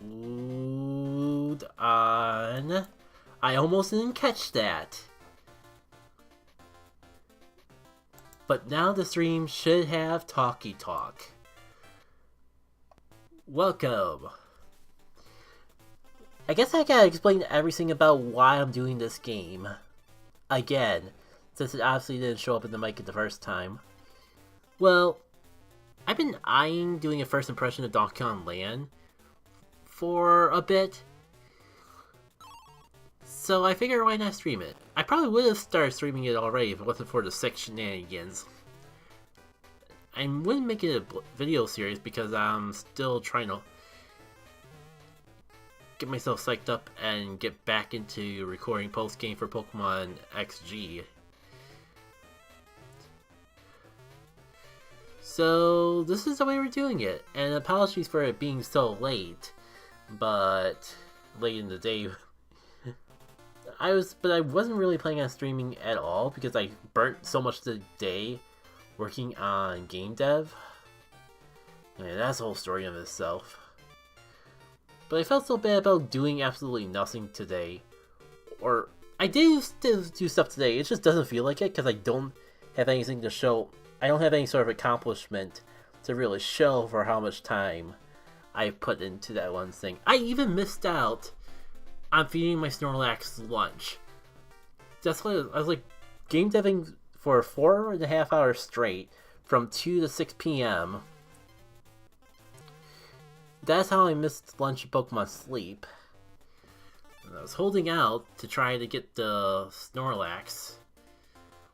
Hold on. I almost didn't catch that. But now the stream should have talkie talk. Welcome. I guess I gotta explain everything about why I'm doing this game. Again, since it obviously didn't show up in the mic the first time. Well, I've been eyeing doing a first impression of Donkey Kong Land for a bit. So I figured why not stream it. I probably would have started streaming it already if it wasn't for the sick shenanigans. I wouldn't make it a video series because I'm still trying to get myself psyched up and get back into recording post-game for Pokemon XG. So this is the way we're doing it, and apologies for it being so late, but late in the day. I wasn't really planning on streaming at all because I burnt so much of the day working on game dev. Yeah, that's a whole story in itself. But I felt so bad about doing absolutely nothing today. Or, I did still do stuff today, it just doesn't feel like it because I don't have anything to show. I don't have any sort of accomplishment to really show for how much time I put into that one thing. I even missed out on feeding my Snorlax lunch. That's why I was like game deving for 4.5 hours straight from 2 to 6 p.m. That's how I missed lunch and Pokemon Sleep. And I was holding out to try to get the Snorlax.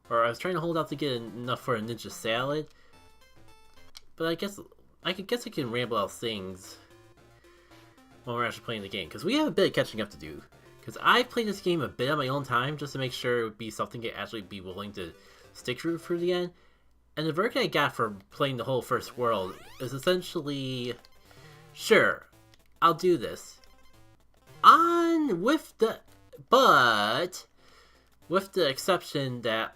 Or I was trying to hold out to get enough for a Ninja Salad. But I guess I can ramble out things when we're actually playing the game. Because we have a bit of catching up to do. Because I played this game a bit on my own time just to make sure it would be something I'd actually be willing to stick through for the end. And the verdict I got for playing the whole first world is essentially, sure, I'll do this. With the exception that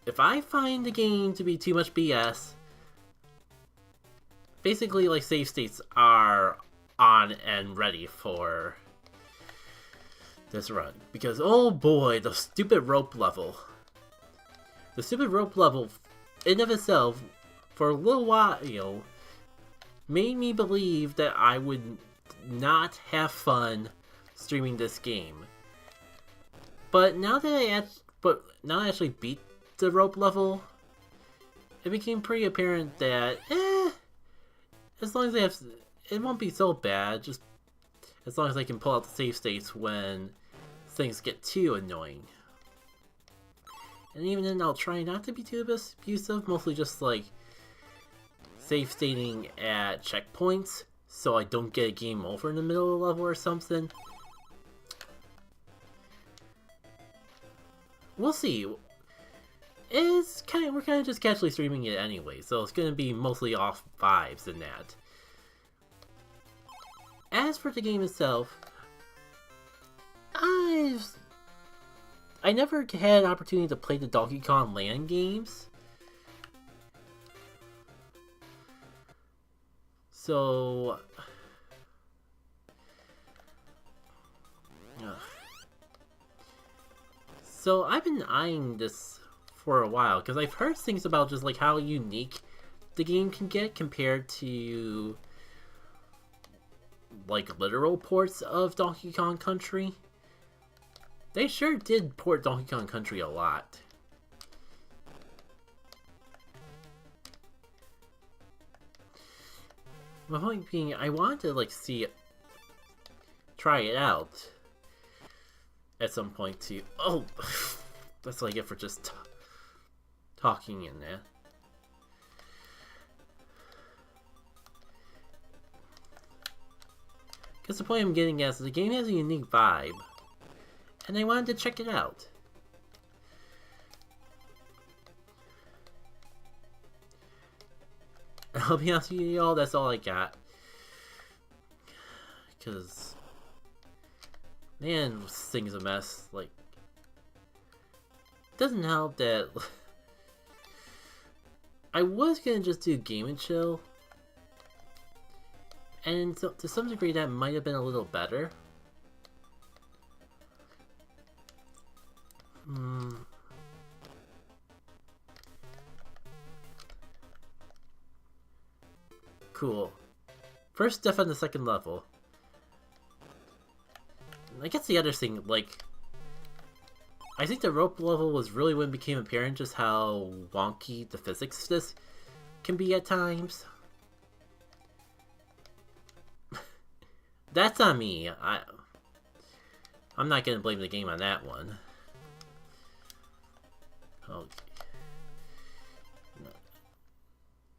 if I find the game to be too much BS, basically like save states are on and ready for this run. Because oh boy, the stupid rope level. The stupid rope level in of itself, for a little while, made me believe that I would not have fun streaming this game. But now that I actually beat the rope level, it became pretty apparent that as long as it won't be so bad. Just as long as I can pull out the save states when things get too annoying. And even then, I'll try not to be too abusive. Mostly just like save stating at checkpoints, so I don't get a game over in the middle of the level or something. We'll see. We're kind of just casually streaming it anyway, so it's gonna be mostly off vibes in that. As for the game itself, I never had an opportunity to play the Donkey Kong Land games. So I've been eyeing this for a while because I've heard things about just like how unique the game can get compared to like literal ports of Donkey Kong Country. They sure did port Donkey Kong Country a lot. My point being, I wanted to like try it out at some point too. Oh, that's what I get for just talking in there. Because the point I'm getting at is the game has a unique vibe, and I wanted to check it out. I'll be honest with you all, that's all I got. Because, man, this thing's a mess. Like, it doesn't help that I was gonna just do Game and Chill, And so, to some degree that might have been a little better. Cool. First death on the second level. I guess the other thing, like, I think the rope level was really when it became apparent just how wonky the physics of this can be at times. That's on me. I'm not gonna blame the game on that one.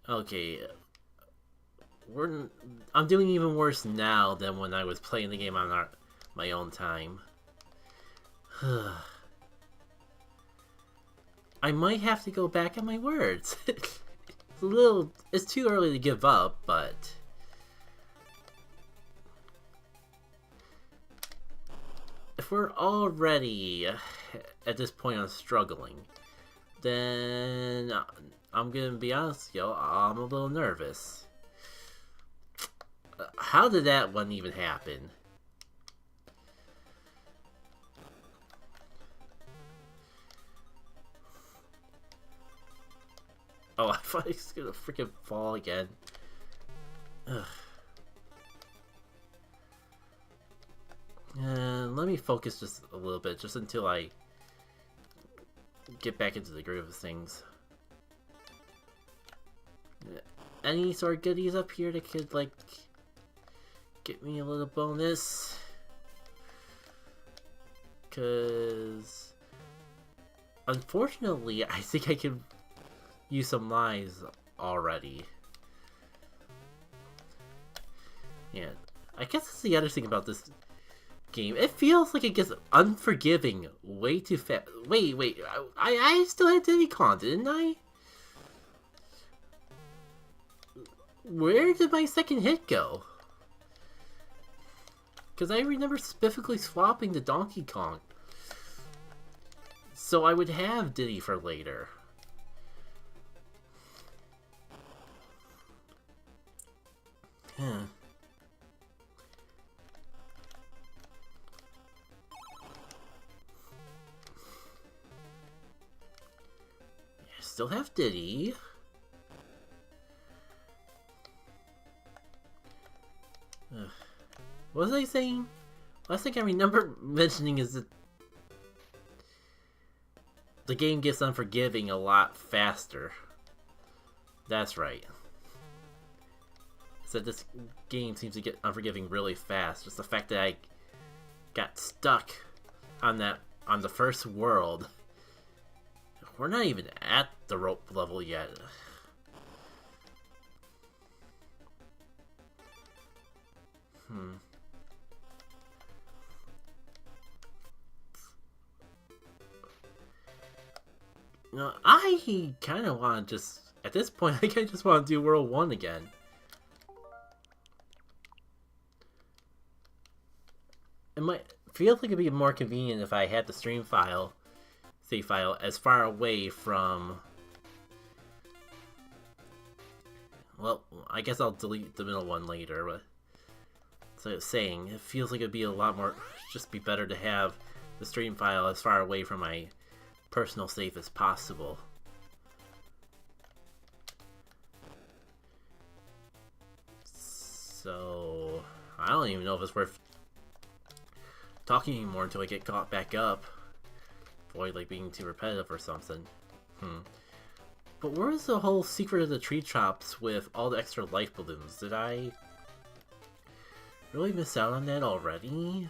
Okay. I'm doing even worse now than when I was playing the game on my own time. I might have to go back on my words. It's too early to give up, but if we're already at this point on struggling, then I'm gonna be honest, I'm a little nervous. How did that one even happen? Oh, I thought he was gonna freaking fall again. Ugh. Let me focus just a little bit, just until I get back into the groove of things. Any sort of goodies up here that could, like, get me a little bonus? Because unfortunately, I think I can use some lies already. Yeah, I guess that's the other thing about this game. It feels like it gets unforgiving way too fast. Wait, I still had Diddy Kong, didn't I? Where did my second hit go? Because I remember specifically swapping the Donkey Kong, so I would have Diddy for later. Huh. Still have Diddy. What was I saying? Last thing I remember mentioning is that the game gets unforgiving a lot faster. That's right. So this game seems to get unforgiving really fast. Just the fact that I got stuck on the first world. We're not even at the rope level yet. No, I kind of want to just, at this point, I kind of just want to do World 1 again. It might feel like it'd be more convenient if I had the save file as far away from. Well, I guess I'll delete the middle one later, but as I was saying, it feels like it'd be a lot more, just be better to have the stream file as far away from my personal save as possible. So I don't even know if it's worth talking anymore until I get caught back up. Avoid like being too repetitive or something. But where is the whole secret of the tree chops with all the extra life balloons? Did I really miss out on that already?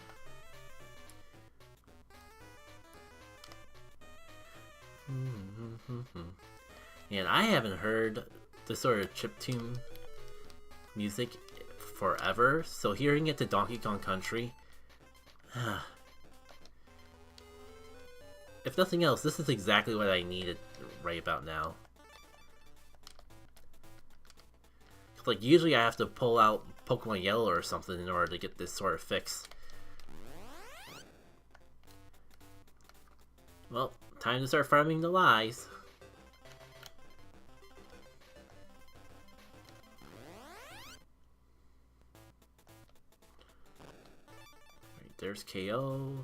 And I haven't heard this sort of chiptune music forever, so hearing it to Donkey Kong Country, if nothing else, this is exactly what I needed right about now. Like, usually I have to pull out Pokemon Yellow or something in order to get this sort of fix. Well, time to start farming the lies. There's KO.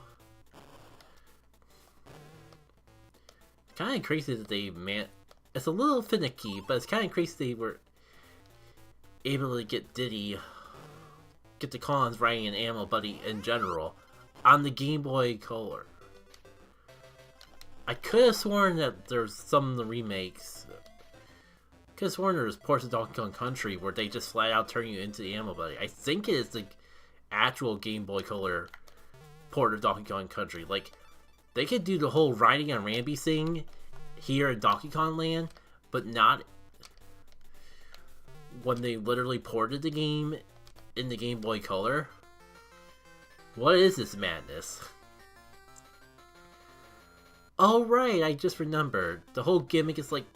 Kind of crazy that they it's a little finicky, but it's kind of crazy they were able to get Diddy, get the Collins riding an Ammo Buddy in general on the Game Boy Color. I could have sworn that there's some of the remakes. Could have sworn there was ports of Donkey Kong Country where they just flat out turn you into the Ammo Buddy. I think it is the actual Game Boy Color port of Donkey Kong Country. Like, they could do the whole riding on Rambi thing here in Donkey Kong Land, but not when they literally ported the game in the Game Boy Color. What is this madness? Oh right, I just remembered. The whole gimmick is like...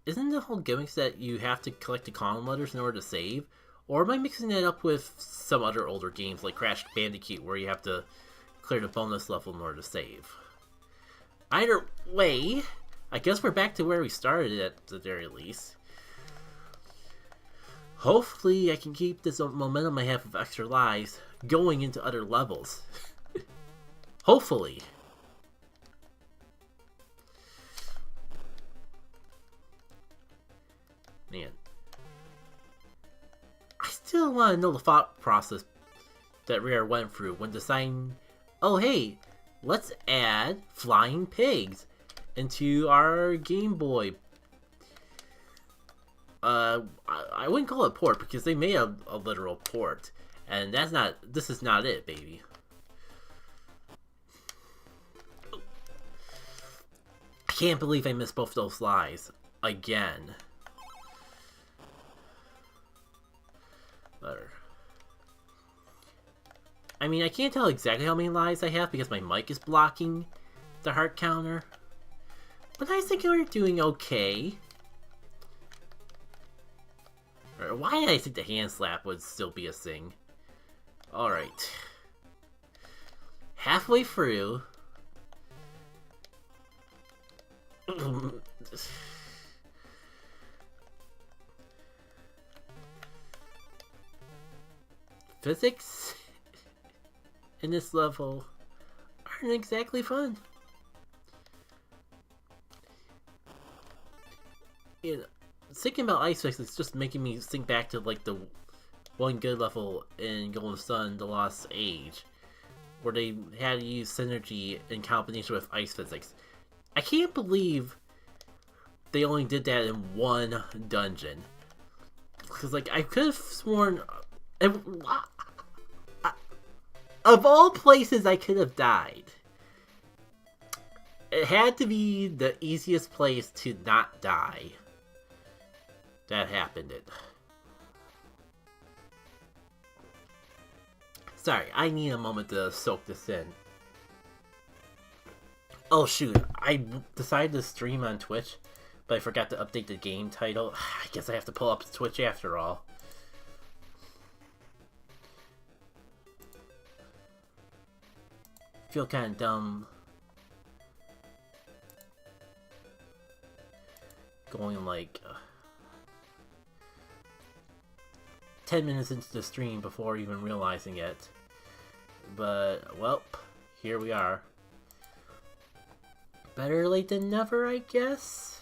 Isn't the whole gimmick that you have to collect the Kong letters in order to save? Or am I mixing that up with some other older games like Crash Bandicoot where you have to clear the bonus level in order to save? Either way, I guess we're back to where we started at the very least. Hopefully I can keep this momentum I have of extra lives going into other levels. Hopefully. Man. I still want to know the thought process that Rare went through when deciding, oh hey, let's add flying pigs into our Game Boy. I wouldn't call it port because they made a literal port, and this is not it, baby. I can't believe I missed both those lies again. I mean, I can't tell exactly how many lives I have because my mic is blocking the heart counter. But I think we're doing okay. Why did I think the hand slap would still be a thing? Alright. Halfway through. Physics in this level aren't exactly fun. You know, thinking about ice physics is just making me think back to like the one good level in Golden Sun, The Lost Age, where they had to use synergy in combination with ice physics. I can't believe they only did that in one dungeon. Because like I could have sworn, of all places I could have died, it had to be the easiest place to not die. That happened. Sorry, I need a moment to soak this in. Oh shoot, I decided to stream on Twitch, but I forgot to update the game title. I guess I have to pull up Twitch after all. Feel kind of dumb going like 10 minutes into the stream before even realizing it. But, well, here we are. Better late than never, I guess?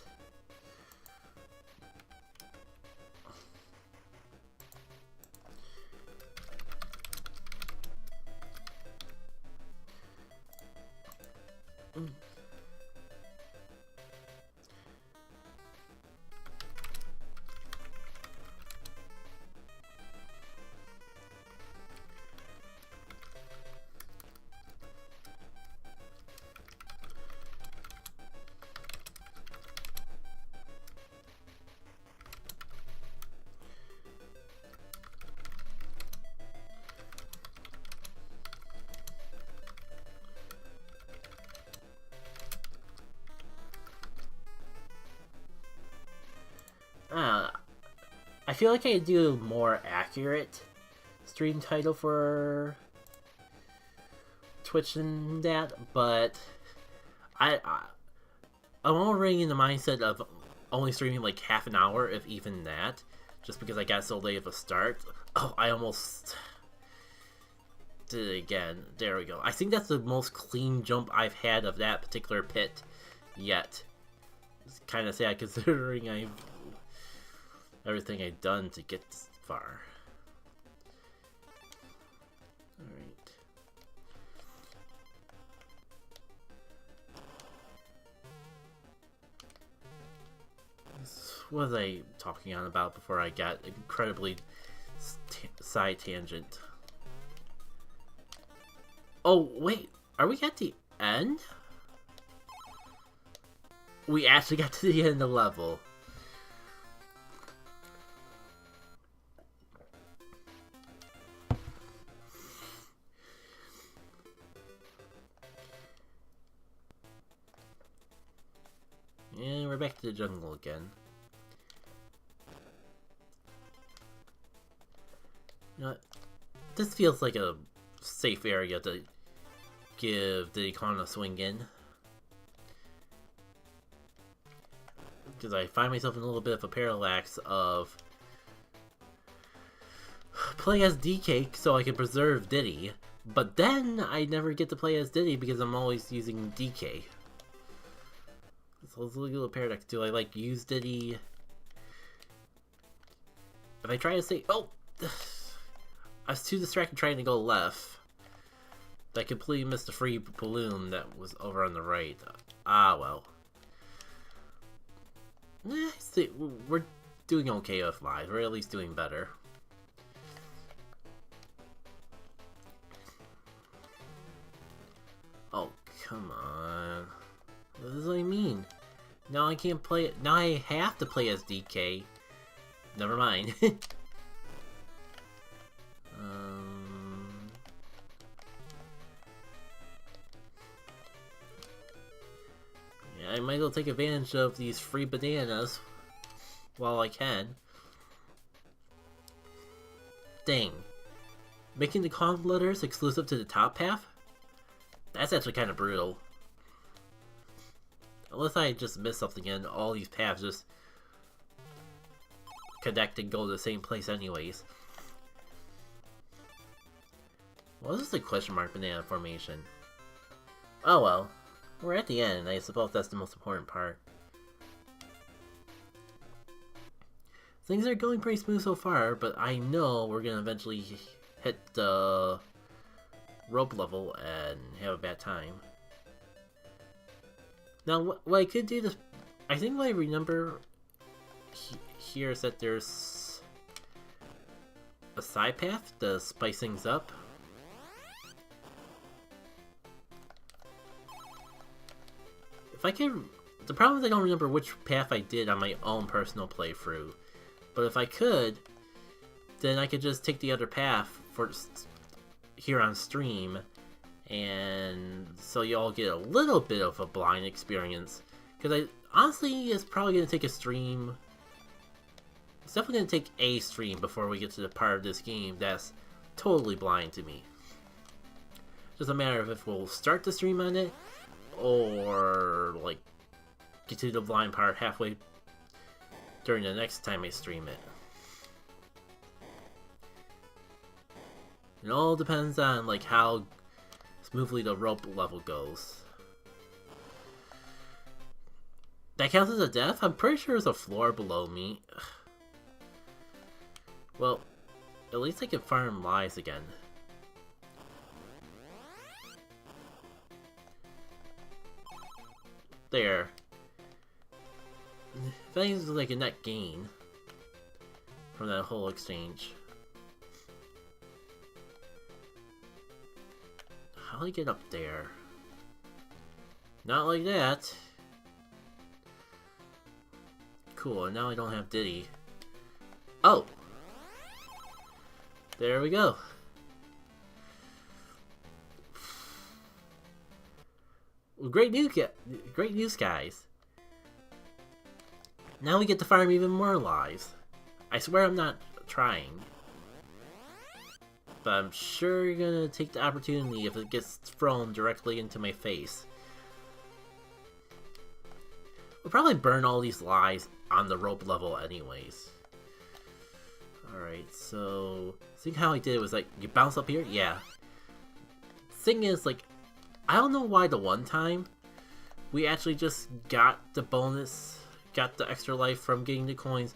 I feel like I could do a more accurate stream title for Twitch than that, but I'm already in the mindset of only streaming like half an hour, if even that, just because I got so late of a start. Oh, I almost did it again. There we go. I think that's the most clean jump I've had of that particular pit yet. It's kind of sad considering everything I've done to get this far. Alright. What was I talking on about before I got incredibly side tangent? Oh, wait. Are we at the end? We actually got to the end of the level. And we're back to the jungle again. You know what? This feels like a safe area to give the Icon a swing in. Because I find myself in a little bit of a parallax of play as DK so I can preserve Diddy, but then I never get to play as Diddy because I'm always using DK. So it's a little paradox. Do I like use Diddy? If I try to say, oh, I was too distracted trying to go left. I completely missed the free balloon that was over on the right. Ah, well. We're doing okay with lives. We're at least doing better. Oh, come on. What does that mean? Now I can't play it. Now I have to play as DK. Never mind. Yeah, I might as well take advantage of these free bananas while I can. Dang. Making the Kong letters exclusive to the top path? That's actually kind of brutal. Unless I just missed something and all these paths just connect and go to the same place anyways. What is the question mark banana formation? Oh well. We're at the end, I suppose that's the most important part. Things are going pretty smooth so far, but I know we're gonna eventually hit the rope level and have a bad time. Now, what I could do this, I think what I remember here is that there's a side path to spice things up. If I can, the problem is I don't remember which path I did on my own personal playthrough. But if I could, then I could just take the other path for here on stream, and so y'all get a little bit of a blind experience. Because honestly, it's probably going to take a stream. It's definitely going to take a stream before we get to the part of this game that's totally blind to me. Just a matter of if we'll start the stream on it, or like get to the blind part halfway during the next time I stream it. It all depends on like how smoothly the rope level goes. That counts as a death? I'm pretty sure there's a floor below me. Well, at least I can farm lives again. There. If anything's like a net gain from that whole exchange. How do I get up there? Not like that. Cool, and now I don't have Diddy. Oh! There we go. Well, great news, guys. Now we get to farm even more lives. I swear I'm not trying. But I'm sure you're gonna take the opportunity if it gets thrown directly into my face. We'll probably burn all these lives on the rope level anyways. Alright, so... see how I did it was like, you bounce up here? Yeah. thing is, like, I don't know why the one time we actually just got the extra life from getting the coins,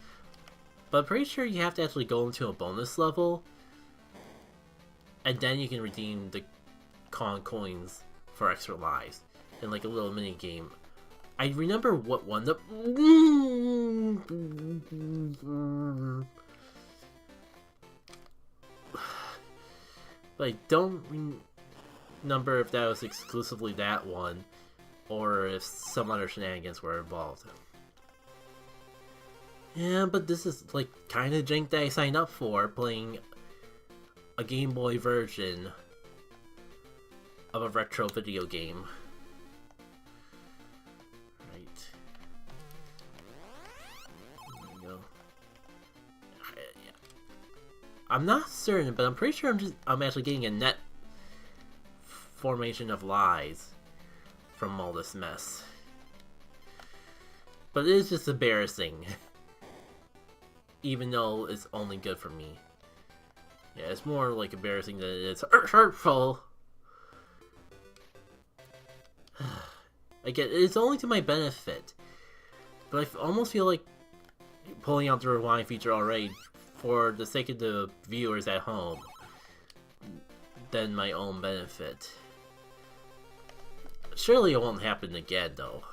but I'm pretty sure you have to actually go into a bonus level, and then you can redeem the coins for extra lives in like a little mini game. I remember what one the but I don't remember if that was exclusively that one or if some other shenanigans were involved. Yeah, but this is like kind of jank that I signed up for, playing a Game Boy version of a retro video game. Right. There we go. I'm not certain, but I'm pretty sure I'm actually getting a net formation of lies from all this mess. But it is just embarrassing. Even though it's only good for me. Yeah, it's more like embarrassing than it is hurtful. Again, it's only to my benefit. But I almost feel like pulling out the rewind feature already for the sake of the viewers at home than my own benefit. Surely it won't happen again, though.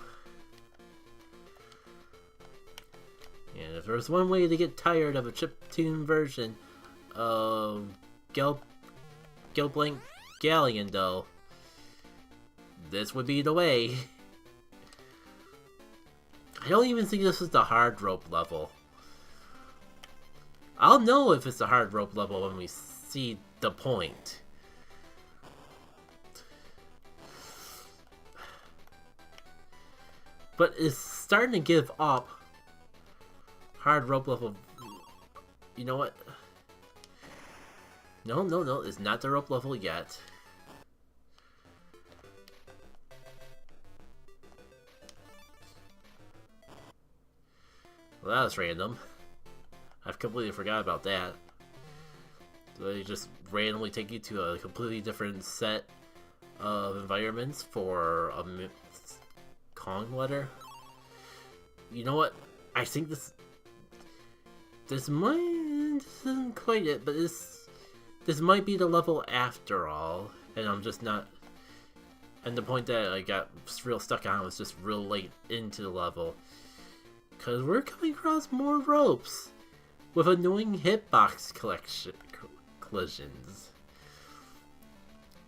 And if there's one way to get tired of a chiptune version of Blank Galleon, though, this would be the way. I don't even think this is the hard rope level. I'll know if it's a hard rope level when we see the point. But it's starting to give up. Hard rope level. You know what? No, it's not the rope level yet. Well, that was random. I've completely forgot about that. So they just randomly take you to a completely different set of environments for a Kong letter. You know what? I think this isn't quite it, but this might be the level after all, and I'm just not. And the point that I got real stuck on was just real late into the level, because we're coming across more ropes with annoying hitbox collisions.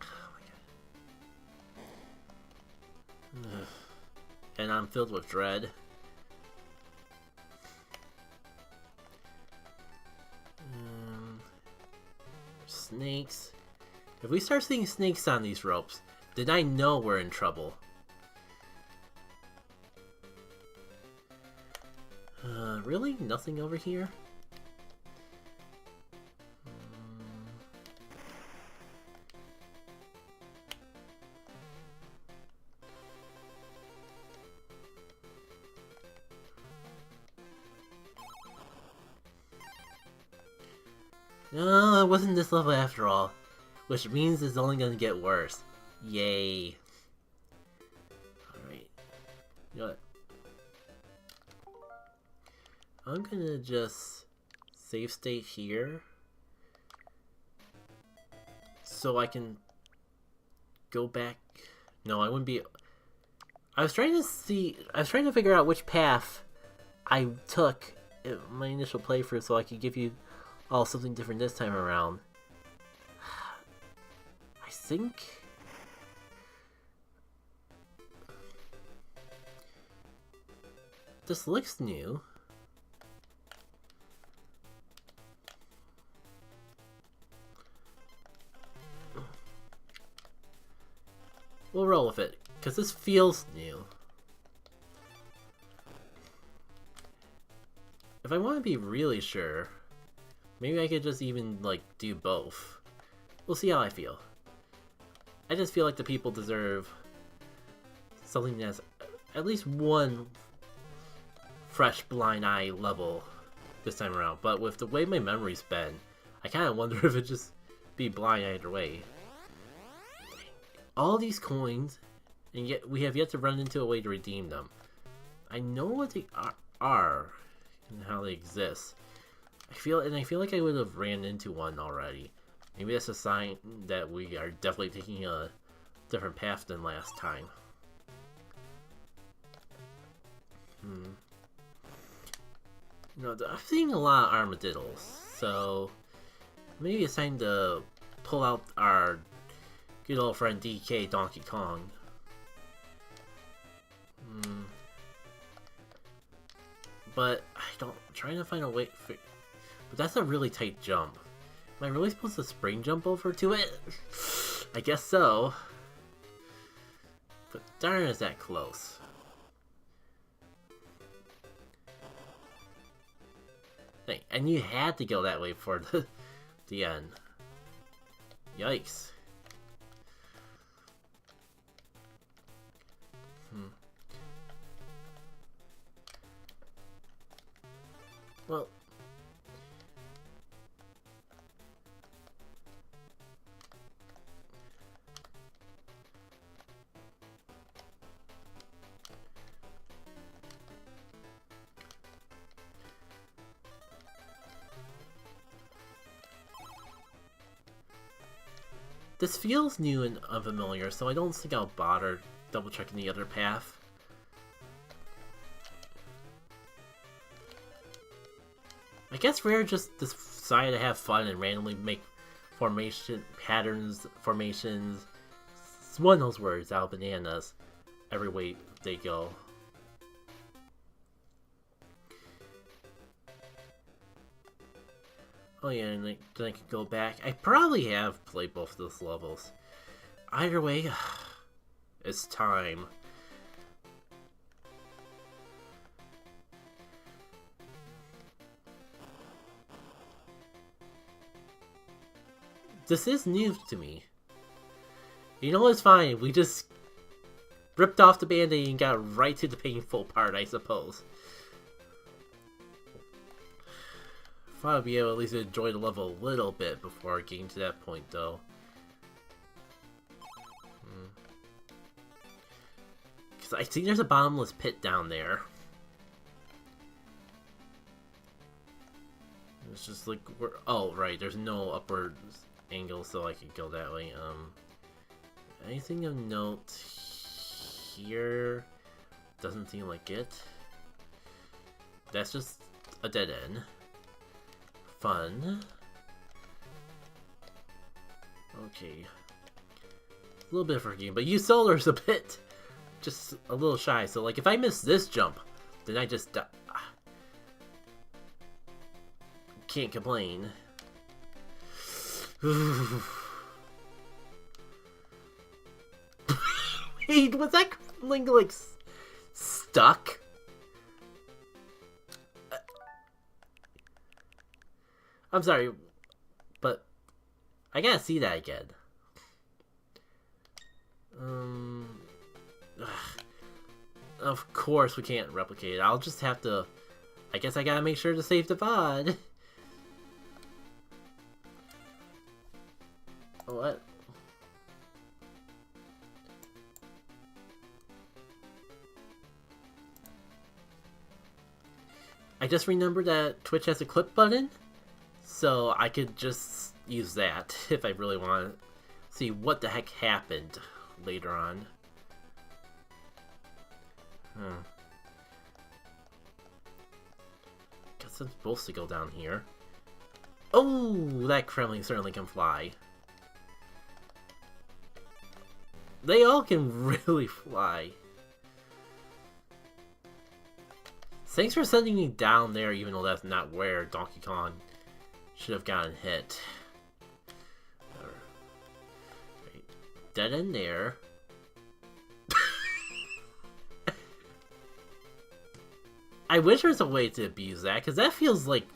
Oh my god. And I'm filled with dread. Snakes. If we start seeing snakes on these ropes, then I know we're in trouble. Really? Nothing over here? No, it wasn't this level after all. Which means it's only gonna get worse. Yay. Alright. You know what? I'm gonna just save state here. So I can go back. No, I wouldn't be. I was trying to figure out which path I took in my initial playthrough so I could give you all something different this time around. I think this looks new. We'll roll with it, because this feels new. If I want to be really sure, maybe I could just even, like, do both. We'll see how I feel. I just feel like the people deserve something that's at least one fresh blind eye level this time around. But with the way my memory's been, I kind of wonder if it'd just be blind either way. all these coins, and yet we have yet to run into a way to redeem them. I know what they are and how they exist. I feel like I would have ran into one already. Maybe that's a sign that we are definitely taking a different path than last time. You know, I'm seeing a lot of armadillos, so maybe it's time to pull out our good old friend DK Donkey Kong. But I'm trying to find a way. But that's a really tight jump. Am I really supposed to spring jump over to it? I guess so. But darn, is that close. And you had to go that way for the end. Yikes. Well, this feels new and unfamiliar, so I don't think I'll bother double checking the other path. I guess Rare just decided to have fun and randomly make formations. It's one of those words out of bananas every way they go. Oh yeah, and then I can go back. I probably have played both of those levels. Either way, it's time. This is new to me. You know what's fine, we just ripped off the band-aid and got right to the painful part, I suppose. Thought I'd be able to at least enjoy the level a little bit before getting to that point, though. Because I think there's a bottomless pit down there. It's just like, oh, right, there's no upward angle, so I could go that way. Anything of note here? Doesn't seem like it. That's just a dead end. Fun. Okay. A little bit for a game, but you Solar's a bit just a little shy, so like if I miss this jump, then I just can't complain. Wait, was that link like stuck? I'm sorry, but I gotta see that again. Of course we can't replicate it. I'll just have to. I guess I gotta make sure to save the VOD. What? I just remembered that Twitch has a clip button, so I could just use that if I really want to see what the heck happened later on. Guess I'm supposed to go down here. Oh, that Kremling certainly can fly. They all can really fly. Thanks for sending me down there, even though that's not where Donkey Kong should have gotten hit. Right. Dead end there. I wish there was a way to abuse that, because that feels like...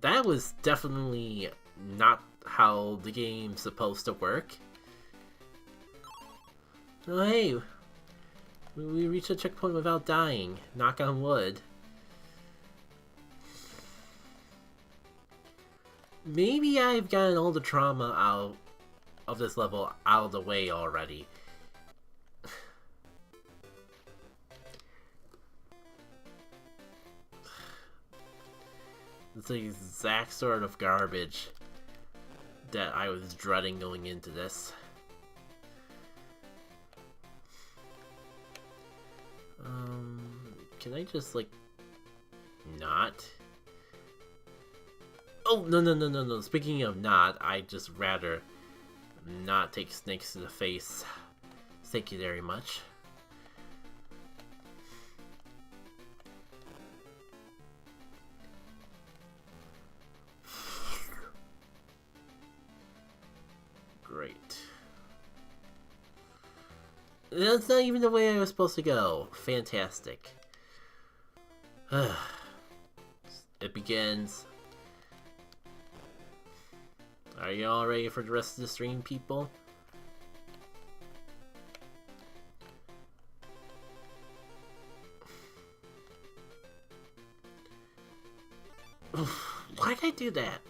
That was definitely not how the game's supposed to work. Oh hey, we reached a checkpoint without dying. Knock on wood. Maybe I've gotten all the trauma out of this level out of the way already. It's the exact sort of garbage that I was dreading going into this. Can I just, like, not? Oh, no. Speaking of not, I'd just rather not take snakes to the face. Thank you very much. Great. That's not even the way I was supposed to go. Fantastic. It begins. Are you all ready for the rest of the stream, people? Why did I do that?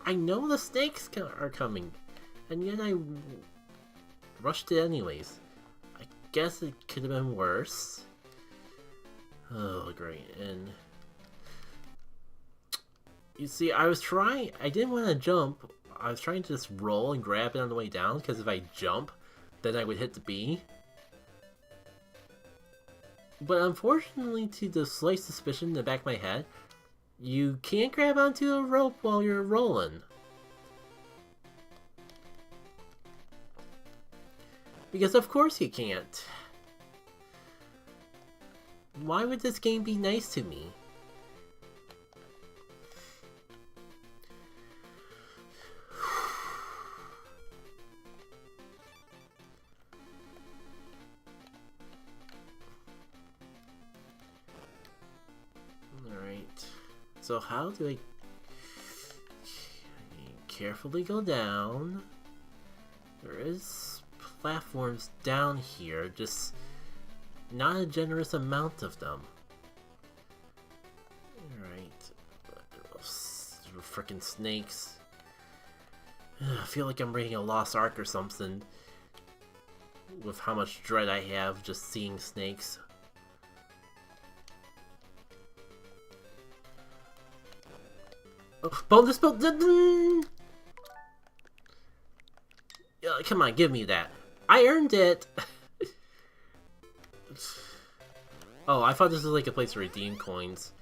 I know the snakes are coming, and yet I rushed it anyways. I guess it could have been worse. Oh, great. And you see, I didn't want to jump. I was trying to just roll and grab it on the way down, because if I jump, then I would hit the B. But unfortunately, to the slight suspicion in the back of my head, you can't grab onto a rope while you're rolling. Because of course you can't. Why would this game be nice to me? So how do I carefully go down? There is platforms down here, just not a generous amount of them. Alright. Frickin' snakes. I feel like I'm reading a Lost Ark or something with how much dread I have just seeing snakes. Bonus build. Come on, give me that. I earned it. Oh, I thought this was like a place to redeem coins.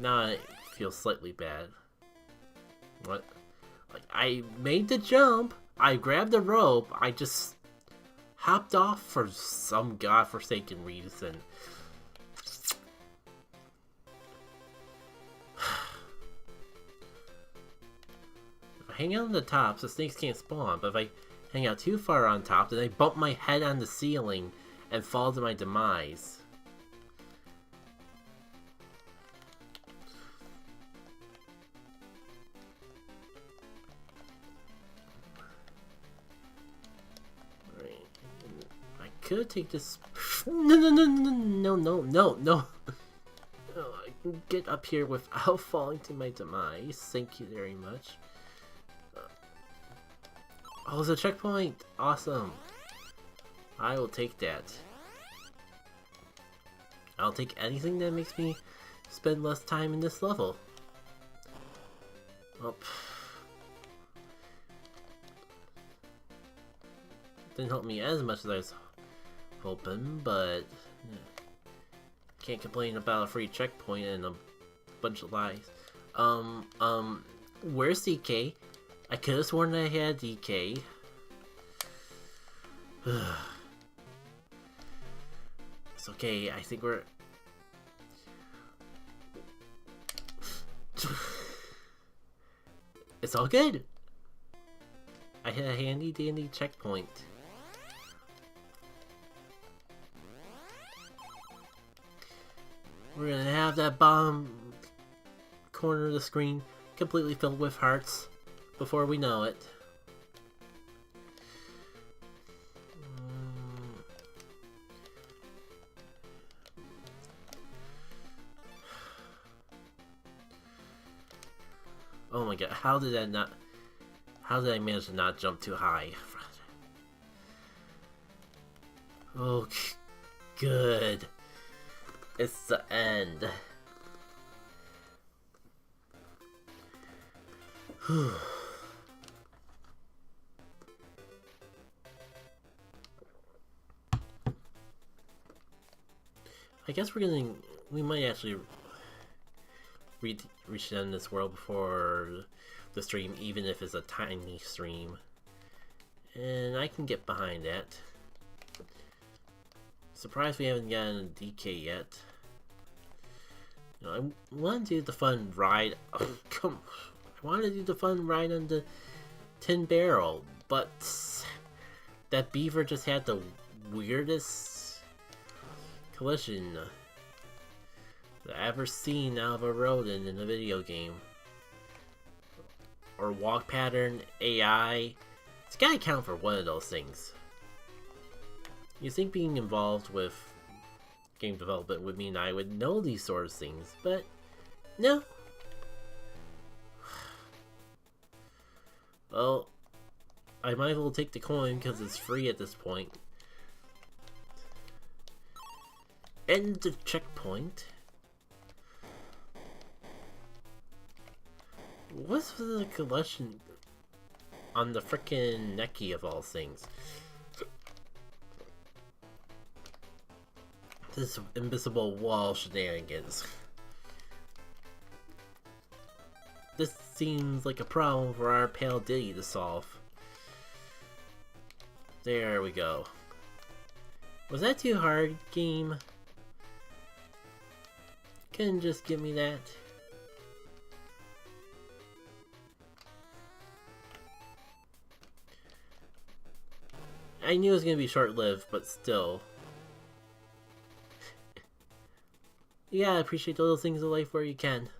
Now I feel slightly bad. What? Like, I made the jump. I grabbed the rope. I just hopped off for some godforsaken reason. Hang out on the top so snakes can't spawn, but if I hang out too far on top, then I bump my head on the ceiling and fall to my demise. Right. I could take this. No. Oh, I can get up here without falling to my demise. Thank you very much. Oh, it's a checkpoint! Awesome! I will take that. I'll take anything that makes me spend less time in this level. Oh. Didn't help me as much as I was hoping, but can't complain about a free checkpoint and a bunch of lies. Where's DK? I could have sworn I had DK. It's okay, I think we're... It's all good! I hit a handy dandy checkpoint. We're gonna have that bottom corner of the screen completely filled with hearts before we know it. Oh my god, how did that not... How did I manage to not jump too high? Oh, good. It's the end. Whew. I guess we might actually reach the end of this world before the stream, even if it's a tiny stream. And I can get behind that. Surprised we haven't gotten a DK yet. You know, I want to do the fun ride. Oh, I want to do the fun ride on the tin barrel, but that beaver just had the weirdest collision that I've ever seen out of a rodent in a video game. Or walk pattern, AI. It's gotta count for one of those things. You think being involved with game development would mean I would know these sort of things, but no. Well, I might as well take the coin because it's free at this point. End the checkpoint. What's the collection on the frickin' necky of all things? This invisible wall shenanigans. This seems like a problem for our pale Diddy to solve. There we go. Was that too hard, game? Couldn't just give me that. I knew it was gonna be short-lived, but still. Yeah, appreciate the little things in life where you can.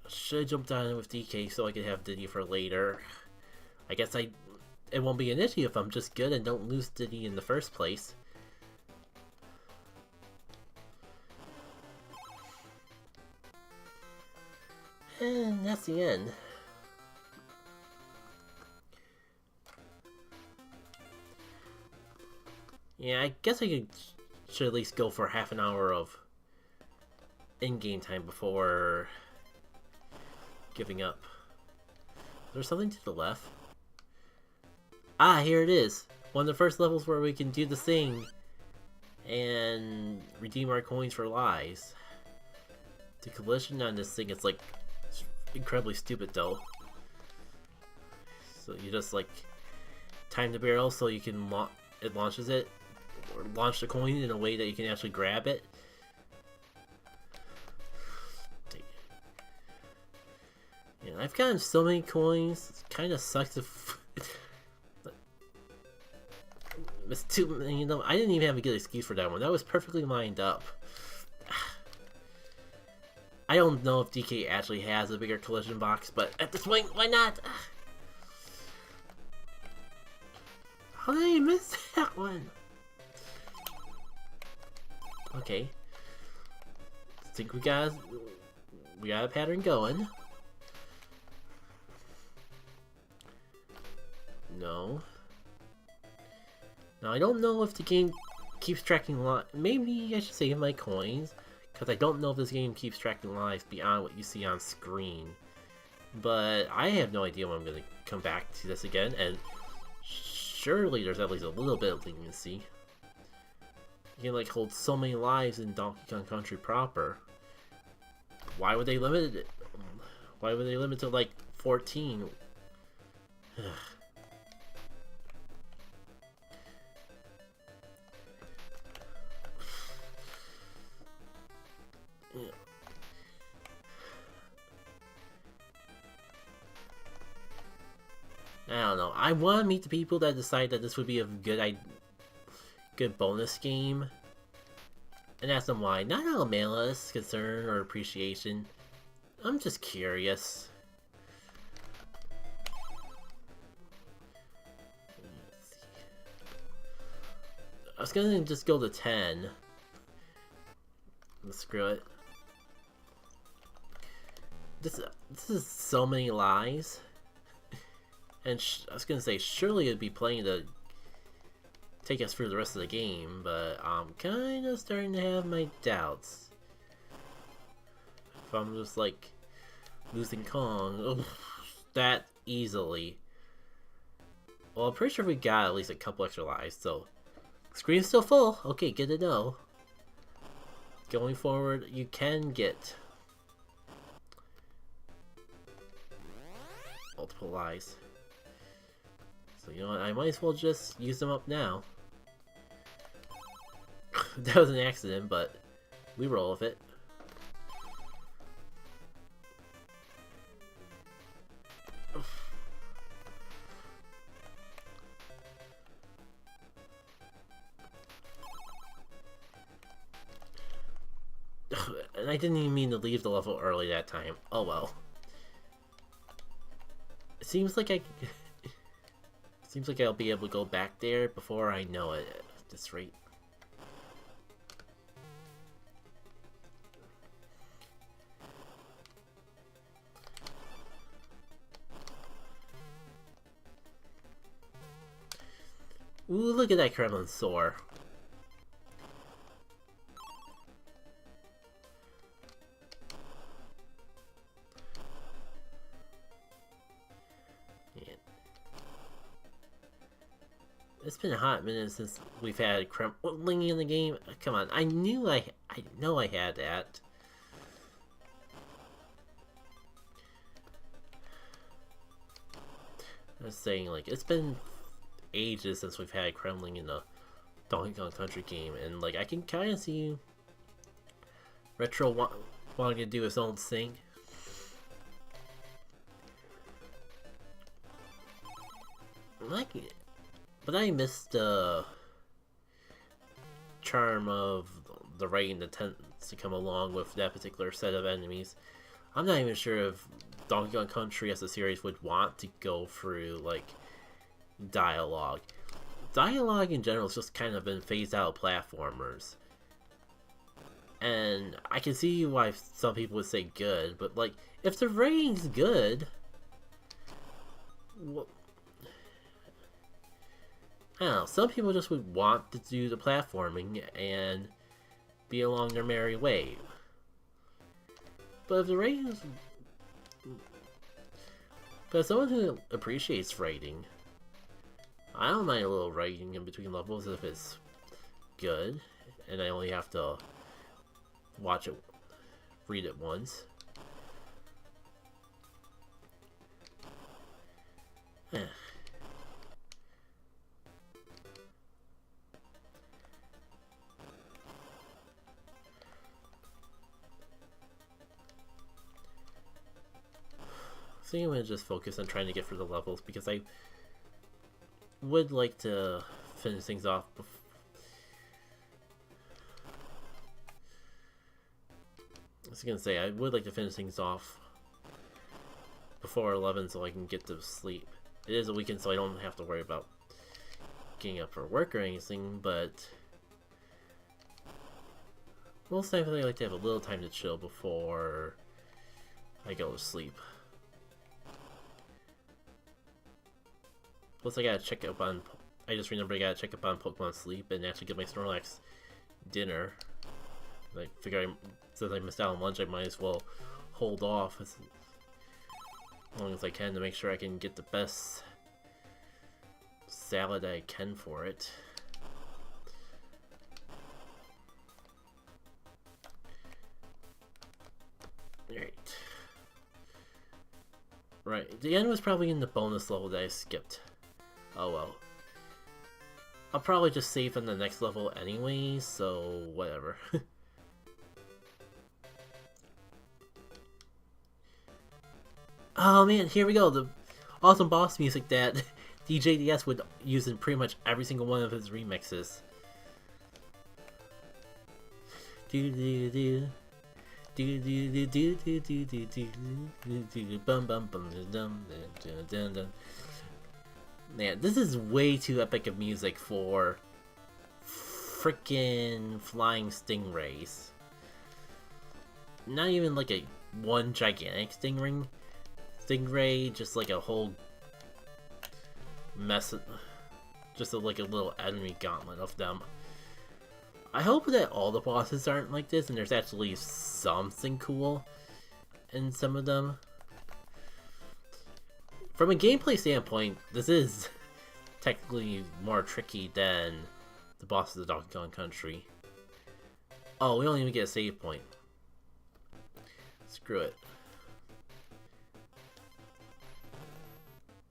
Should have jumped on it with DK so I could have Diddy for later. I guess it won't be an issue if I'm just good and don't lose Diddy in the first place. And that's the end. Yeah, I guess I should at least go for half an hour of in-game time before giving up. There's something to the left. Ah, here it is. One of the first levels where we can do the thing and redeem our coins for lives. The collision on this thing is like incredibly stupid though. So you just like time the barrel so you can it launches it, or launch the coin in a way that you can actually grab it. Yeah, I've gotten so many coins. It kind of sucks if it's too. You know, I didn't even have a good excuse for that one. That was perfectly lined up. I don't know if DK actually has a bigger collision box, but at this point, why not? How did I miss that one? Okay. I think we got a pattern going. No. Now I don't know if the game keeps tracking maybe I should save my coins, because I don't know if this game keeps tracking lives beyond what you see on screen. But I have no idea when I'm going to come back to this again, and surely there's at least a little bit of leniency. You can like hold so many lives in Donkey Kong Country proper. Why would they limit it? Why would they limit it to like 14? I don't know. I want to meet the people that decide that this would be a good bonus game, and ask them why. Not out of malice, concern, or appreciation. I'm just curious. I was gonna just go to 10. Screw it. This is so many lies. And I was gonna say, surely it'd be playing to take us through the rest of the game, but I'm kind of starting to have my doubts. If I'm just like losing Kong that easily. Well, I'm pretty sure we got at least a couple extra lives, so screen's still full. Okay, good to know. Going forward, you can get multiple lives. So you know what, I might as well just use them up now. That was an accident, but we roll with it. And I didn't even mean to leave the level early that time. Oh well. It seems like seems like I'll be able to go back there before I know it at this rate. Ooh, look at that Kremlin Soar. It's been a hot minute since we've had Kremlin in the game. Come on, I know I had that. I was saying, like, it's been ages since we've had Kremlin in a Donkey Kong Country game, and like I can kind of see Retro wanting to do his own thing. Like it. But I missed the charm of the rain that tends to come along with that particular set of enemies. I'm not even sure if Donkey Kong Country as a series would want to go through, like, dialogue. Dialogue in general has just kind of been phased out of platformers. And I can see why some people would say good, but, like, if the rating's good, well, I don't know, some people just would want to do the platforming and be along their merry way. But if the ratings... But as someone who appreciates writing, I don't mind a little writing in between levels if it's good, and I only have to watch it, read it once. So I'm going to just focus on trying to get through the levels, because I would like to finish things off I was going to say, I would like to finish things off before 11 so I can get to sleep. It is a weekend, so I don't have to worry about getting up for work or anything, but most times I like to have a little time to chill before I go to sleep. Plus, I gotta check up on. I just remember I gotta check up on Pokemon Sleep and actually get my Snorlax dinner. I figure since I missed out on lunch, I might as well hold off as long as I can to make sure I can get the best salad I can for it. Alright. Right, the end was probably in the bonus level that I skipped. Oh well. I'll probably just save on the next level anyway, so whatever. Oh man, here we go, the awesome boss music that DJDS would use in pretty much every single one of his remixes. Do do do. Do do do do do do do do do bum bum bum dum dum dum dum. Man, this is way too epic of music for frickin' flying stingrays. not even like a one gigantic stingray, just like a whole mess, like a little enemy gauntlet of them. I hope that all the bosses aren't like this and there's actually something cool in some of them. From a gameplay standpoint, this is technically more tricky than the bosses of Donkey Kong Country. Oh, we don't even get a save point. Screw it.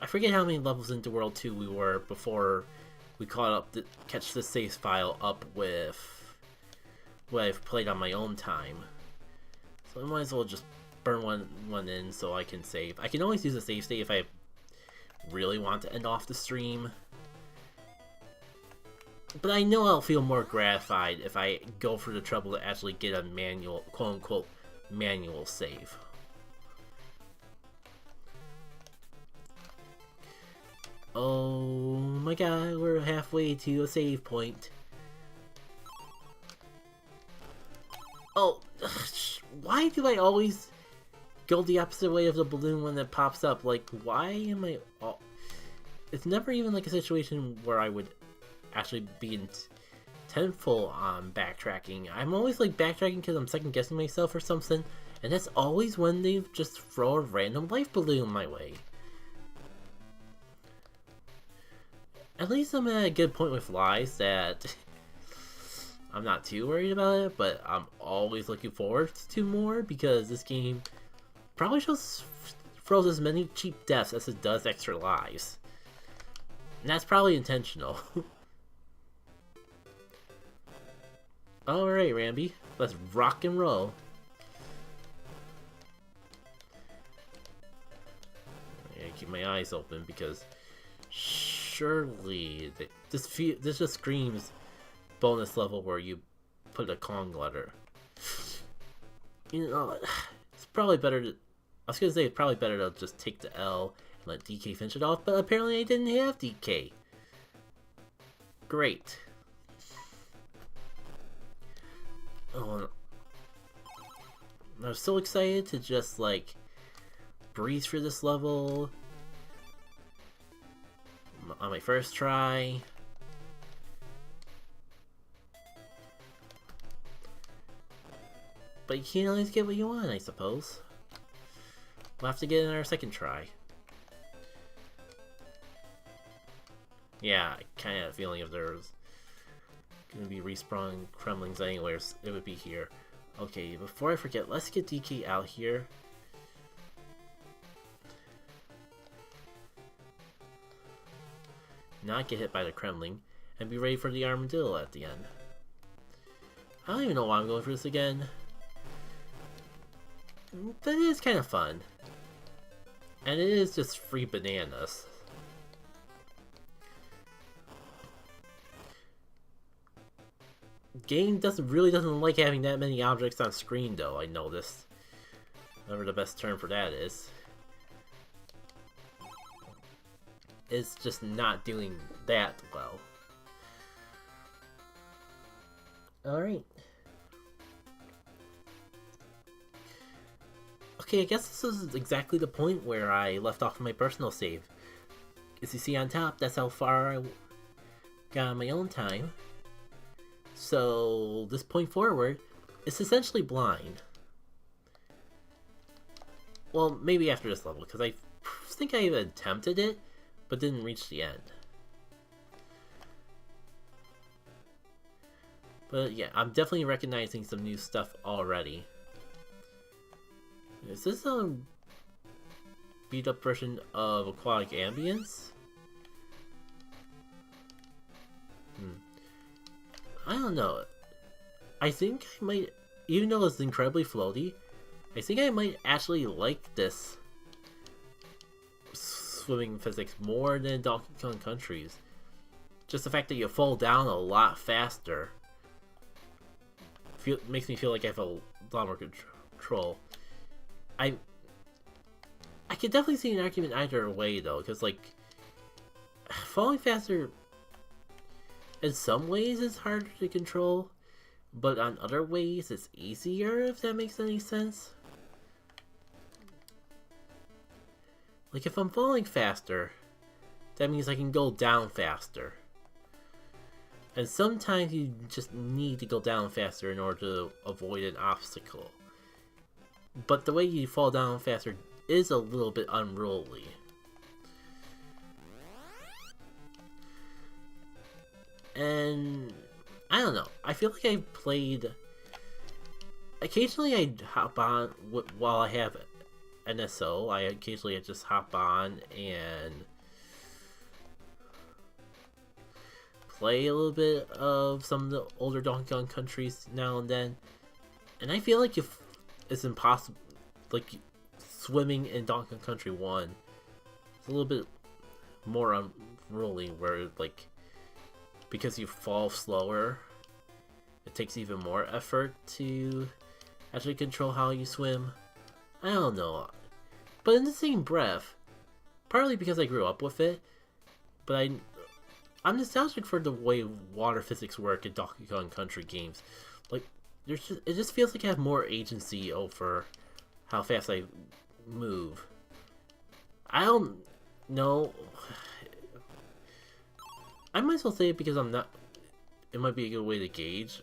I forget how many levels into World 2 we were before we caught up to catch the save file up with what I've played on my own time. So I might as well just burn one in so I can save. I can always use a save state if I really want to end off the stream. But I know I'll feel more gratified if I go for the trouble to actually get a manual, quote-unquote, manual save. Oh my god, we're halfway to a save point. Oh, why do I always go the opposite way of the balloon when it pops up? Like, why am I... It's never even like a situation where I would actually be intentful on backtracking. I'm always like backtracking because I'm second guessing myself or something, and that's always when they just throw a random life balloon my way. At least I'm at a good point with lies that I'm not too worried about it, but I'm always looking forward to more because this game probably just throws as many cheap deaths as it does extra lives. And that's probably intentional. Alright, Rambi, let's rock and roll. I gotta keep my eyes open because surely this just screams bonus level where you put a Kong letter. You know, it's probably better to... I was gonna say it's probably better to just take the L and let DK finish it off, but apparently I didn't have DK. Great. Oh, I was so excited to just like breeze through this level on my first try. But you can't always get what you want, I suppose. We'll have to get in our second try. Yeah, I kind of have a feeling if there was gonna be respawn crumblings anywhere, it would be here. Okay, before I forget, let's get DK out here. Not get hit by the Kremling, and be ready for the armadillo at the end. I don't even know why I'm going for this again. But it is kind of fun. And it is just free bananas. Game really doesn't like having that many objects on screen though, I noticed. Whatever the best term for that is. It's just not doing that well. Alright. Okay, I guess this is exactly the point where I left off my personal save. As you see on top, that's how far I got on my own time. So, this point forward, it's essentially blind. Well, maybe after this level, because I think I even attempted it, but didn't reach the end. But yeah, I'm definitely recognizing some new stuff already. Is this a beat up version of Aquatic Ambience? I don't know. I think I might, even though it's incredibly floaty, I think I might actually like this swimming physics more than Donkey Kong Country's. Just the fact that you fall down a lot faster makes me feel like I have a lot more control. I could definitely see an argument either way though, because like falling faster in some ways is harder to control, but on other ways it's easier, if that makes any sense. Like if I'm falling faster, that means I can go down faster. And sometimes you just need to go down faster in order to avoid an obstacle. But the way you fall down faster is a little bit unruly. And I don't know. I feel like I've played. Occasionally, I hop on while I have NSO. I just hop on and play a little bit of some of the older Donkey Kong countries now and then. And I feel like if it's impossible, like swimming in Donkey Kong Country 1, it's a little bit more unruly, where like because you fall slower, it takes even more effort to actually control how you swim. I don't know. But in the same breath, partly because I grew up with it, but I'm nostalgic for the way water physics work in Donkey Kong Country games. Like, it just feels like I have more agency over how fast I move. I don't know. I might as well say it because I'm not. It might be a good way to gauge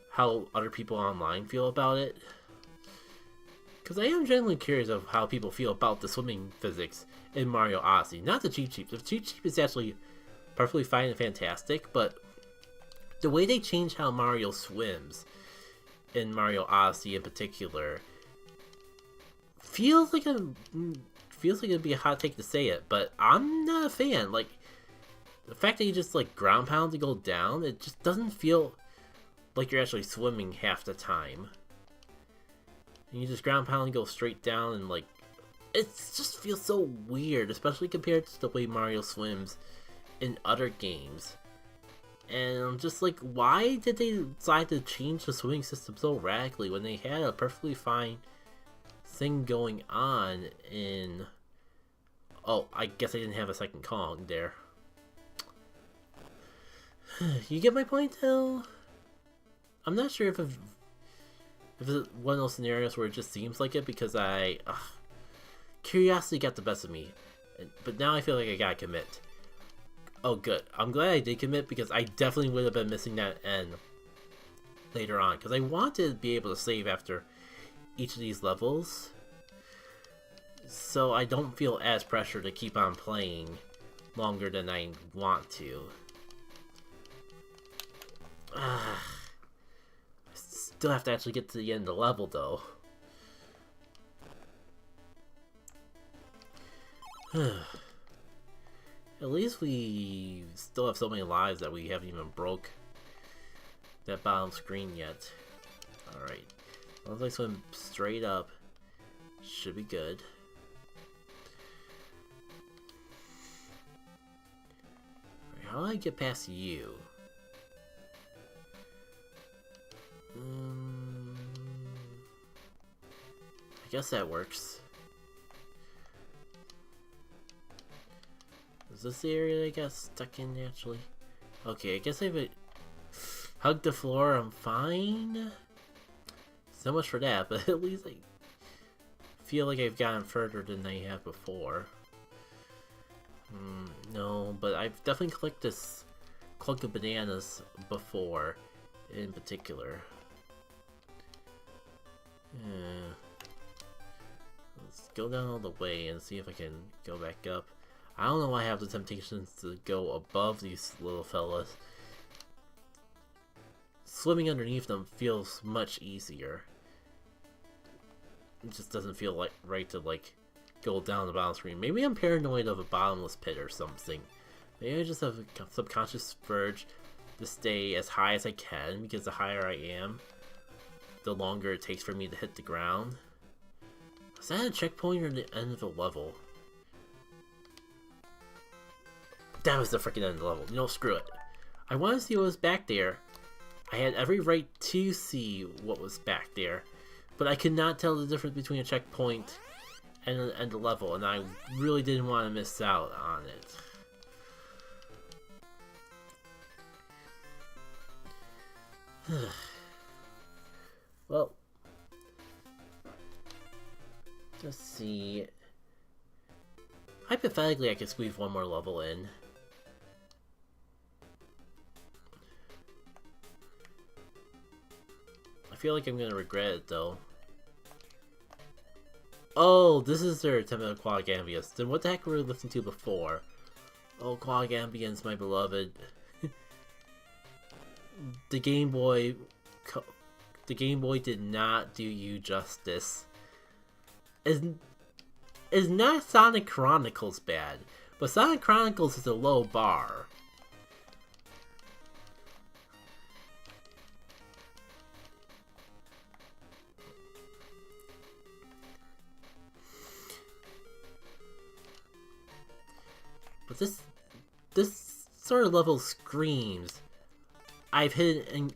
how other people online feel about it. Because I am genuinely curious of how people feel about the swimming physics in Mario Odyssey. Not the Cheep Cheep. The Cheep Cheep is actually perfectly fine and fantastic, but the way they change how Mario swims in Mario Odyssey in particular feels like it'd be a hot take to say it, but I'm not a fan. Like, the fact that you just like ground pound to go down, it just doesn't feel like you're actually swimming half the time. And you just ground pound and go straight down, and like, it just feels so weird, especially compared to the way Mario swims in other games. And I'm just like, why did they decide to change the swimming system so radically when they had a perfectly fine thing going on in... Oh, I guess I didn't have a second Kong there. You get my point, though? I'm not sure if it's one of those scenarios where it just seems like it, because curiosity got the best of me. But now I feel like I gotta commit. Oh, good. I'm glad I did commit, because I definitely would have been missing that end later on. Because I wanted to be able to save after each of these levels, so I don't feel as pressured to keep on playing longer than I want to. I still have to actually get to the end of the level, though. At least we still have so many lives that we haven't even broke that bottom screen yet. Alright. As long as I swim straight up, should be good. Alright, how do I get past you? I guess that works. Is this the area that I got stuck in naturally? Okay, I guess if I hug the floor, I'm fine. So much for that, but at least I feel like I've gotten further than I have before. No, but I've definitely collected this clunk of bananas before, in particular. Let's go down all the way and see if I can go back up. I don't know why I have the temptations to go above these little fellas. Swimming underneath them feels much easier. It just doesn't feel like right to like go down the bottom screen. Maybe I'm paranoid of a bottomless pit or something. Maybe I just have a subconscious urge to stay as high as I can, because the higher I am, the longer it takes for me to hit the ground. Is that a checkpoint or the end of the level? That was the freaking end of the level. You know, screw it. I want to see what was back there. I had every right to see what was back there, but I could not tell the difference between a checkpoint and the end of the level, and I really didn't want to miss out on it. Well, let's see. Hypothetically, I could squeeze one more level in. I feel like I'm gonna regret it though. Oh, this is their attempt at Quag Ambience. Then what the heck were we listening to before? Oh, Quag Ambience, my beloved. The Game Boy did not do you justice. Is not Sonic Chronicles bad, but Sonic Chronicles is a low bar. But this sort of level screams, I've hidden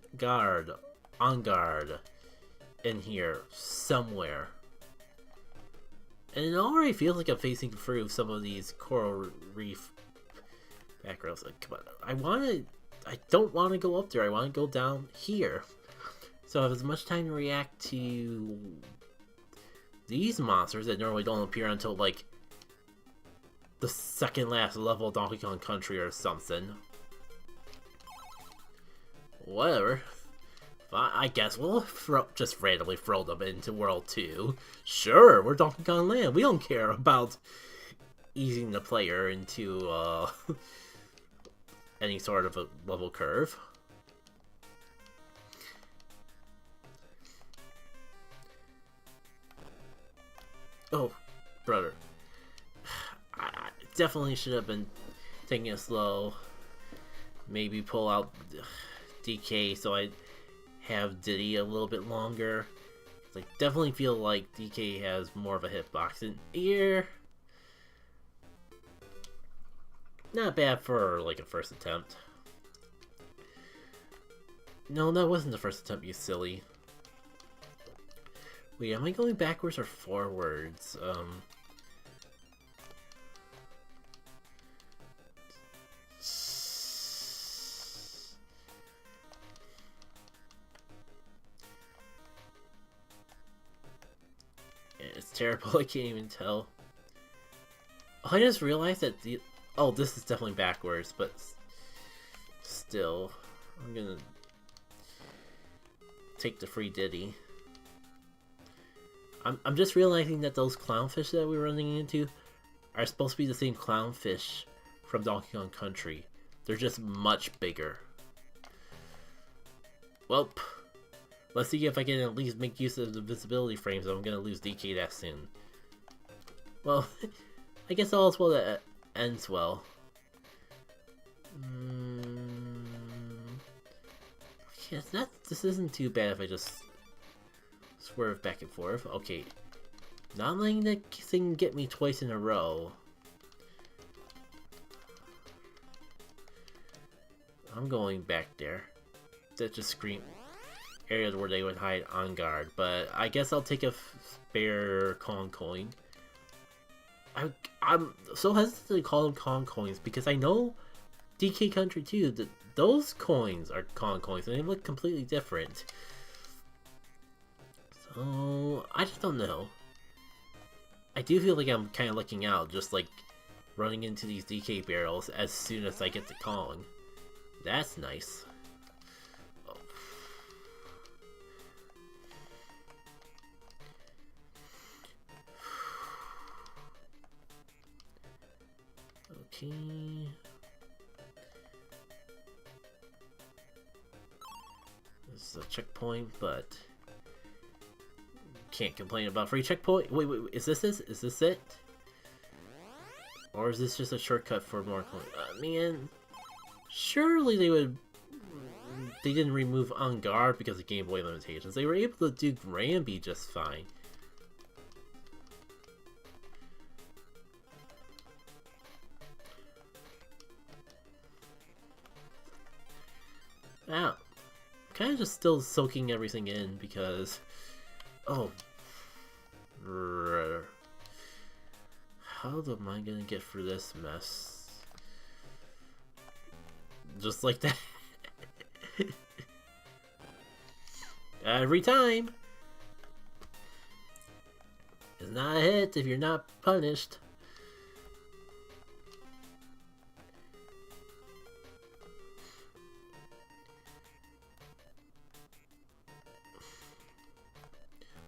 on guard in here somewhere. And it already feels like I'm facing through some of these coral reef backgrounds. Like, come on, I don't want to go up there. I want to go down here. So I have as much time to react to these monsters that normally don't appear until like the second last level of Donkey Kong Country or something. Whatever. I guess we'll just randomly throw them into World 2. Sure, we're Donkey Kong Land. We don't care about easing the player into any sort of a level curve. Oh, brother. I definitely should have been taking it slow. Maybe pull out DK so I have Diddy a little bit longer. I definitely feel like DK has more of a hitbox in here. Not bad for like a first attempt. No, that wasn't the first attempt, you silly. Wait, am I going backwards or forwards? It's terrible, I can't even tell. Oh, I just realized that the... Oh, this is definitely backwards, but... Still... I'm gonna... take the free Diddy. I'm just realizing that those clownfish that we're running into are supposed to be the same clownfish from Donkey Kong Country. They're just much bigger. Well, let's see if I can at least make use of the visibility frames. I'm gonna lose DK that soon. Well, I guess all is well that ends well. Yes, this isn't too bad if I just swerve back and forth. Okay, not letting the thing get me twice in a row. I'm going back there. That's just scream areas where they would hide on guard, but I guess I'll take a spare Kong coin. I'm so hesitant to call them Kong coins because I know DK Country 2 that those coins are Kong coins and they look completely different. So I just don't know. I do feel like I'm kind of looking out, just like running into these DK barrels as soon as I get to Kong. That's nice. Oh. Okay. This is a checkpoint, but can't complain about free checkpoint. Wait, is this it? Or is this just a shortcut for more coins? Man, surely they didn't remove On Guard because of Game Boy limitations. They were able to do Granby just fine. Ow. Kind of just still soaking everything in because... Oh. How am I gonna get through this mess? Just like that. Every time! It's not a hit if you're not punished.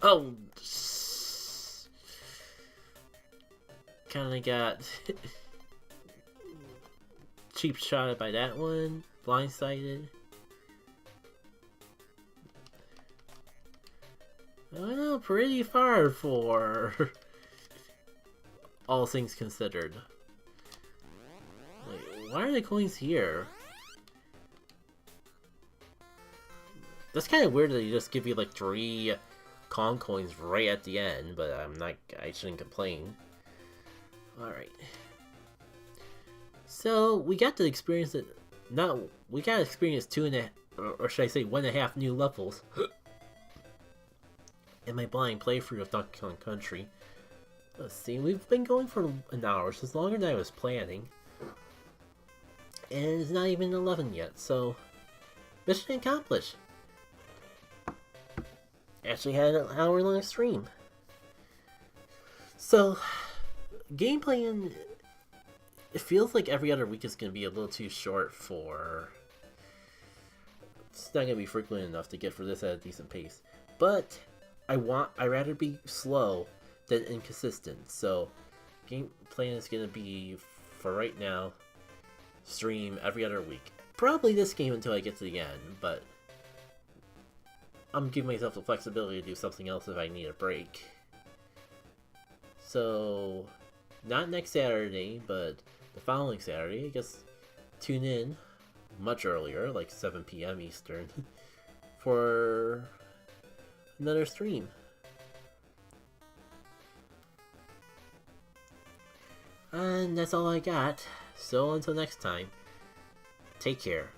Oh! Kinda got cheap shot by that one. Blindsided. Well, pretty far for all things considered. Wait, why are the coins here? That's kind of weird that they just give you like 3 Kong coins right at the end, but I shouldn't complain. Alright. So, we got to experience it. We got to experience 2.5, or should I say 1.5 new levels in my blind playthrough of Donkey Kong Country. Let's see, we've been going for an hour, so it's longer than I was planning. And it's not even 11 yet, so mission accomplished. Actually had an hour-long stream. So, gameplay in... It feels like every other week is going to be a little too short for... It's not going to be frequent enough to get for this at a decent pace. But, I'd rather be slow than inconsistent. So, game plan is going to be, for right now, stream every other week. Probably this game until I get to the end, but I'm giving myself the flexibility to do something else if I need a break. So, not next Saturday, but the following Saturday, I guess tune in much earlier, like 7 PM Eastern, for another stream. And that's all I got. So until next time, take care.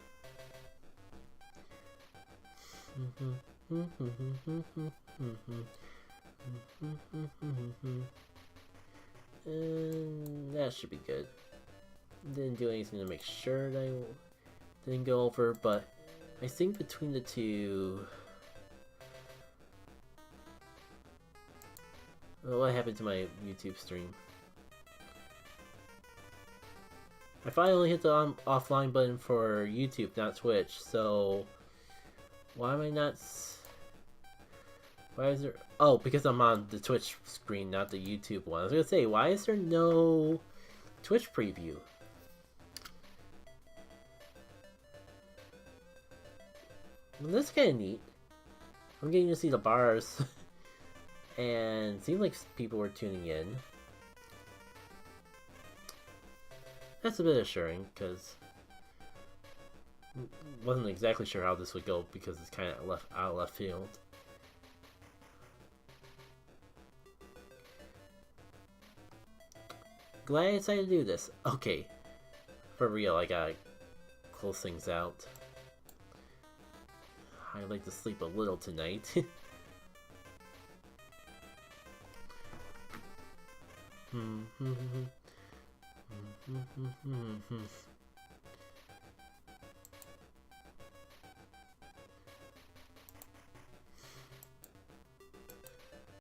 And that should be good. Didn't do anything to make sure that I didn't go over, but I think between the two... Well, what happened to my YouTube stream? I finally hit the offline button for YouTube, not Twitch, so... Why am I not... Why is there... Oh, because I'm on the Twitch screen, not the YouTube one. I was gonna say, why is there no Twitch preview? Well, that's kind of neat. I'm getting to see the bars. And it seemed like people were tuning in. That's a bit assuring, because wasn't exactly sure how this would go because it's kind of out of left field. Glad I decided to do this. Okay, for real, I gotta close things out. I'd like to sleep a little tonight.